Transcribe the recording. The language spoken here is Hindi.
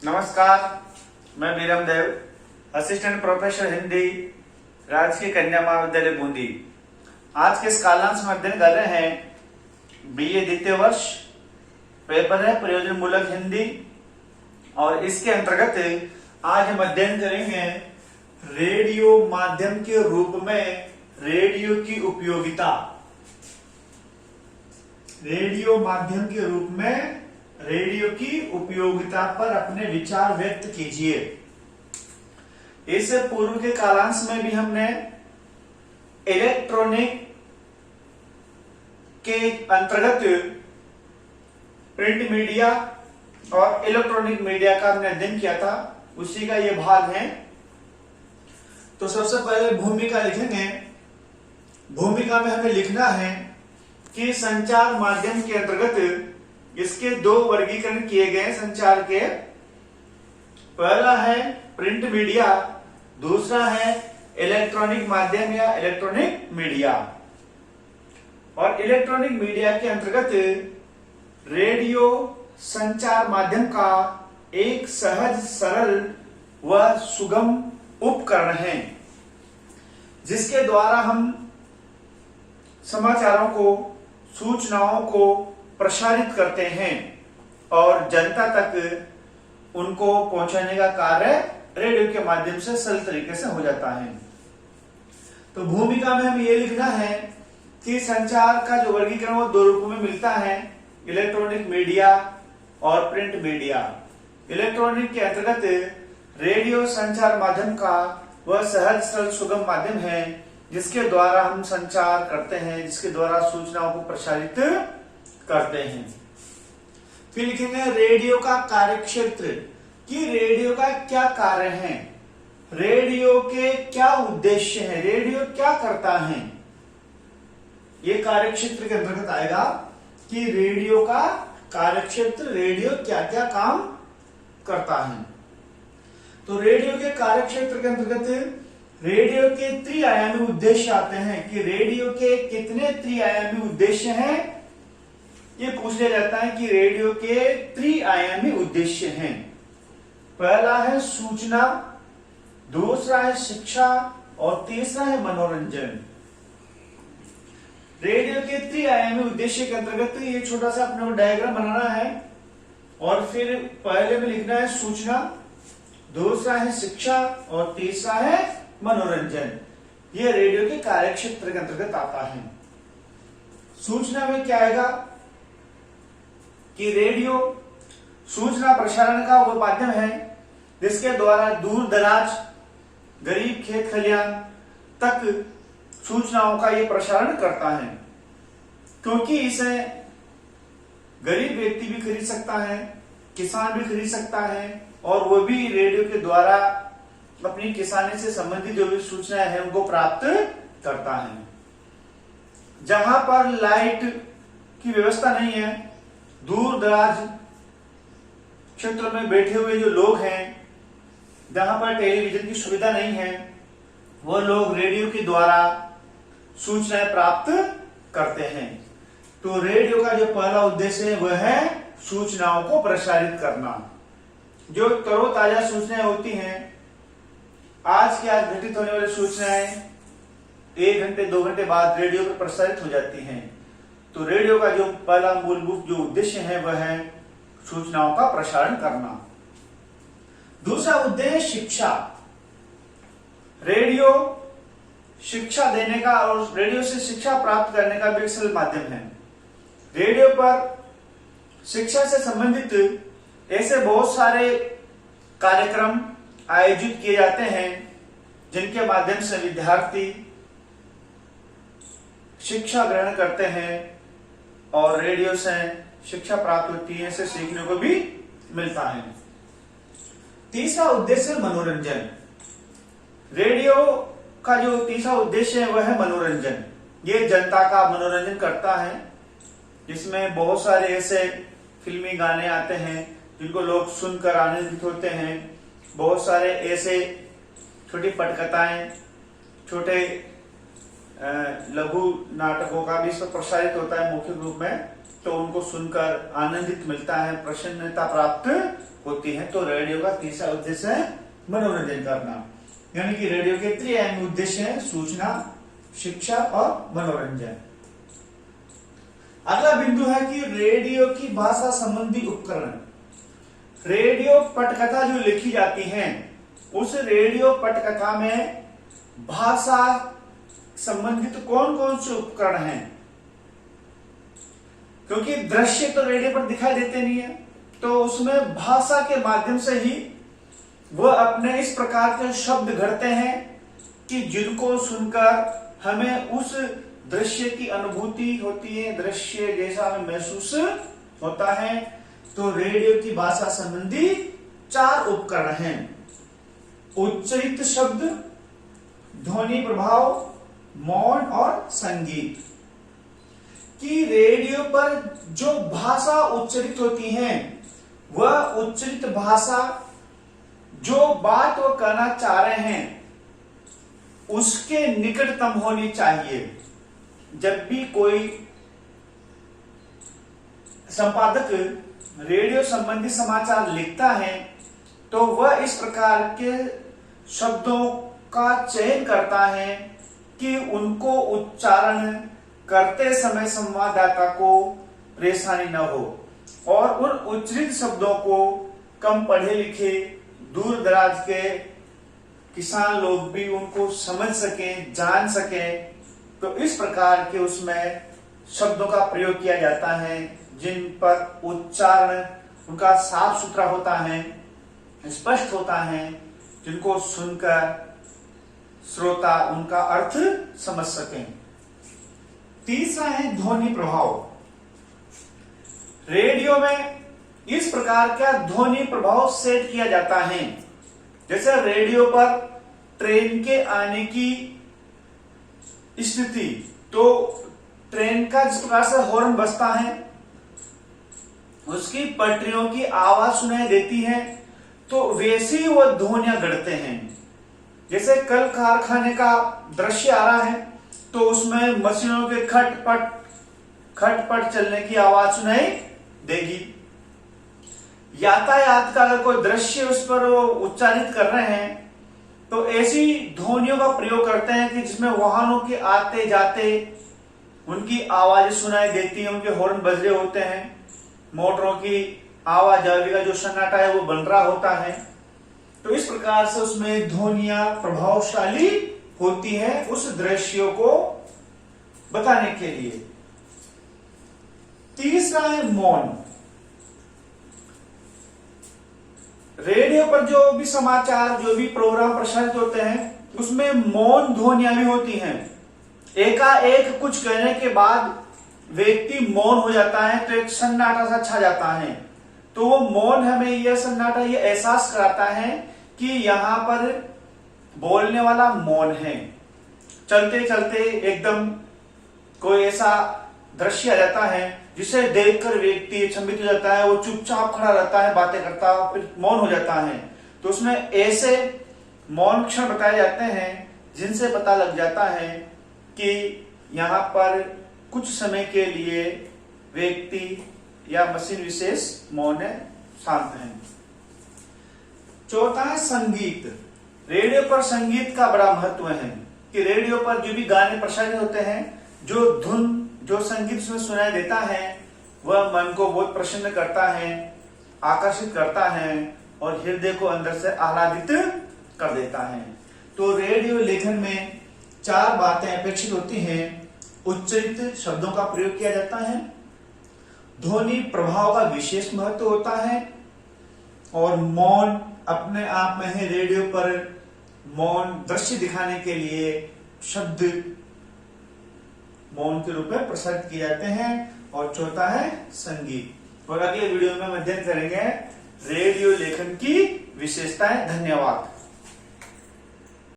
नमस्कार, मैं वीरम देव, असिस्टेंट प्रोफेसर हिंदी, राजकीय कन्या महाविद्यालय बूंदी। आज के इस कालांश में अध्ययन कर रहे हैं बीए द्वितीय वर्ष, पेपर है प्रयोजन मूलक हिंदी। और इसके अंतर्गत आज हम अध्ययन करेंगे रेडियो माध्यम के रूप में रेडियो की उपयोगिता। रेडियो माध्यम के रूप में रेडियो की उपयोगिता पर अपने विचार व्यक्त कीजिए। इससे पूर्व के कालांश में भी हमने इलेक्ट्रॉनिक के अंतर्गत प्रिंट मीडिया और इलेक्ट्रॉनिक मीडिया का हमने अध्ययन किया था, उसी का यह भाग है। तो सबसे पहले भूमिका लिखेंगे। भूमिका में हमें लिखना है कि संचार माध्यम के अंतर्गत इसके दो वर्गीकरण किए गए संचार के। पहला है प्रिंट मीडिया, दूसरा है इलेक्ट्रॉनिक माध्यम या इलेक्ट्रॉनिक मीडिया। और इलेक्ट्रॉनिक मीडिया के अंतर्गत रेडियो संचार माध्यम का एक सहज, सरल व सुगम उपकरण है, जिसके द्वारा हम समाचारों को, सूचनाओं को प्रसारित करते हैं और जनता तक उनको पहुंचाने का कार्य रेडियो के माध्यम से सरल तरीके से हो जाता है। तो भूमिका में हमें यह लिखना है कि संचार का जो वर्गीकरण वो दो रूपों में मिलता है, इलेक्ट्रॉनिक मीडिया और प्रिंट मीडिया। इलेक्ट्रॉनिक के अंतर्गत रेडियो संचार माध्यम का वह सहज, सरल, सुगम माध्यम है जिसके द्वारा हम संचार करते हैं, जिसके द्वारा सूचनाओं को प्रसारित करते हैं। फिर लिखेंगे रेडियो का कार्यक्षेत्र, कि रेडियो का क्या कार्य है, रेडियो के क्या उद्देश्य हैं, रेडियो क्या करता है। ये कार्यक्षेत्र के अंतर्गत आएगा कि रेडियो का कार्यक्षेत्र, रेडियो क्या क्या काम करता है। तो रेडियो के कार्यक्षेत्र के अंतर्गत रेडियो के त्रिआयामी उद्देश्य आते हैं कि रेडियो के कितने त्रिआयामी उद्देश्य हैं, ये पूछ लिया जाता है कि रेडियो के त्रिआयामी उद्देश्य हैं। पहला है सूचना, दूसरा है शिक्षा और तीसरा है मनोरंजन। रेडियो के त्रिआयामी उद्देश्य के अंतर्गत ये छोटा सा अपने को डायग्राम बनाना है और फिर पहले में लिखना है सूचना, दूसरा है शिक्षा और तीसरा है मनोरंजन। ये रेडियो के कार्यक्षेत्र के अंतर्गत आता है। सूचना में क्या आएगा कि रेडियो सूचना प्रसारण का वो माध्यम है जिसके द्वारा दूर दराज, गरीब, खेत खलियान तक सूचनाओं का ये प्रसारण करता है, क्योंकि इसे गरीब व्यक्ति भी खरीद सकता है, किसान भी खरीद सकता है और वो भी रेडियो के द्वारा अपनी किसानी से संबंधित जो भी सूचनाएं हैं उनको प्राप्त करता है। जहां पर लाइट की व्यवस्था नहीं है, दूर दराज क्षेत्र में बैठे हुए जो लोग हैं, जहां पर टेलीविजन की सुविधा नहीं है, वो लोग रेडियो के द्वारा सूचनाएं प्राप्त करते हैं। तो रेडियो का जो पहला उद्देश्य है वह है सूचनाओं को प्रसारित करना। जो तरोताजा सूचनाएं होती हैं, आज की आज घटित होने वाली सूचनाएं 1 घंटे 2 घंटे बाद रेडियो पर प्रसारित हो जाती हैं। तो रेडियो का जो पहला मूलभूत जो उद्देश्य है वह है सूचनाओं का प्रसारण करना। दूसरा उद्देश्य शिक्षा। रेडियो शिक्षा देने का और रेडियो से शिक्षा प्राप्त करने का भी एक सरल माध्यम है। रेडियो पर शिक्षा से संबंधित ऐसे बहुत सारे कार्यक्रम आयोजित किए जाते हैं जिनके माध्यम से विद्यार्थी शिक्षा ग्रहण करते हैं और रेडियो से शिक्षा प्राप्त होती है, इसे सीखने को भी मिलता है। तीसरा उद्देश्य मनोरंजन। रेडियो का जो तीसरा उद्देश्य है वह है मनोरंजन। ये जनता का मनोरंजन करता है, जिसमें बहुत सारे ऐसे फिल्मी गाने आते हैं जिनको लोग सुनकर आनंदित होते हैं। बहुत सारे ऐसे छोटी पटकथाएं, छोटे लघु नाटकों का भी इस पर प्रसारित होता है मौखिक रूप में, तो उनको सुनकर आनंदित मिलता है, प्रसन्नता प्राप्त होती हैं। तो रेडियो का तीसरा उद्देश्य है मनोरंजन करना, यानी कि रेडियो के त्रिआयामी उद्देश्य है सूचना, शिक्षा और मनोरंजन। अगला बिंदु है कि रेडियो की भाषा संबंधी उपकरण। रेडियो पटकथा जो लिखी जाती है, उस रेडियो पटकथा में भाषा संबंधित कौन कौन से उपकरण हैं? क्योंकि दृश्य तो रेडियो पर दिखाई देते नहीं है, तो उसमें भाषा के माध्यम से ही वह अपने इस प्रकार के शब्द गढ़ते हैं कि जिनको सुनकर हमें उस दृश्य की अनुभूति होती है, दृश्य जैसा हमें महसूस होता है। तो रेडियो की भाषा संबंधी 4 उपकरण हैं: उच्चरित शब्द, ध्वनि प्रभाव, मौन और संगीत। कि रेडियो पर जो भाषा उच्चरित होती है, वह उच्चरित भाषा जो बात वो कहना चाह रहे हैं उसके निकटतम होनी चाहिए। जब भी कोई संपादक रेडियो संबंधी समाचार लिखता है, तो वह इस प्रकार के शब्दों का चयन करता है कि उनको उच्चारण करते समय संवाददाता को परेशानी न हो, और उन उच्चरित शब्दों को कम पढ़े लिखे दूर दराज के किसान लोग भी उनको समझ सकें, जान सकें। तो इस प्रकार के उसमें शब्दों का प्रयोग किया जाता है जिन पर उच्चारण उनका साफ सुथरा होता है, स्पष्ट होता है, जिनको सुनकर श्रोता उनका अर्थ समझ सकें। तीसरा है ध्वनि प्रभाव। रेडियो में इस प्रकार का ध्वनि प्रभाव सेट किया जाता है, जैसे रेडियो पर ट्रेन के आने की स्थिति, तो ट्रेन का जिस प्रकार से हॉर्न बजता है, उसकी पटरियों की आवाज सुनाई देती है, तो वैसे ही वह ध्वनियां गढ़ते हैं। जैसे कल कारखाने का दृश्य आ रहा है, तो उसमें मशीनों के खटपट खटपट चलने की आवाज सुनाई देगी। यातायात का अगर कोई दृश्य उस पर वो उच्चारित कर रहे हैं, तो ऐसी ध्वनियों का प्रयोग करते हैं कि जिसमें वाहनों के आते जाते उनकी आवाजें सुनाई देती हैं, उनके हॉर्न बज रहे होते हैं, मोटरों की आवाजाही का जो सन्नाटा है वो बन रहा होता है। तो इस प्रकार से उसमें ध्वनियां प्रभावशाली होती है उस दृश्यों को बताने के लिए। तीसरा है मौन। रेडियो पर जो भी समाचार, जो भी प्रोग्राम प्रसारित होते हैं, उसमें मौन ध्वनियां भी होती हैं। एकाएक कुछ कहने के बाद व्यक्ति मौन हो जाता है, तो एक सन्नाटा सा छा जाता है। तो वो मौन हमें यह सन्नाटा ये एहसास कराता है कि यहाँ पर बोलने वाला मौन है। चलते चलते एकदम कोई ऐसा दृश्य आ जाता है जिसे देखकर व्यक्ति अचंभित हो जाता है, वो चुपचाप खड़ा रहता है, बातें करता है, फिर मौन हो जाता है। तो उसमें ऐसे मौन क्षण बताए जाते हैं जिनसे पता लग जाता है कि यहाँ पर कुछ समय के लिए व्यक्ति या मशीन विशेष मौन है, शांत है। चौथा है संगीत। रेडियो पर संगीत का बड़ा महत्व है कि रेडियो पर जो भी गाने प्रसारित होते हैं, जो धुन, जो संगीत उसमें सुनाई देता है, वह मन को बहुत प्रसन्न करता है, आकर्षित करता है और हृदय को अंदर से आह्लादित कर देता है। तो रेडियो लेखन में 4 बातें अपेक्षित होती हैं। उच्चरित शब्दों का प्रयोग किया जाता है, ध्वनि प्रभाव का विशेष महत्व होता है, और मौन अपने आप में है। रेडियो पर मौन दृश्य दिखाने के लिए शब्द मौन के रूप में प्रसारित किए जाते हैं। और चौथा है संगीत। और अगले वीडियो में हम अध्ययन करेंगे रेडियो लेखन की विशेषताएं। धन्यवाद।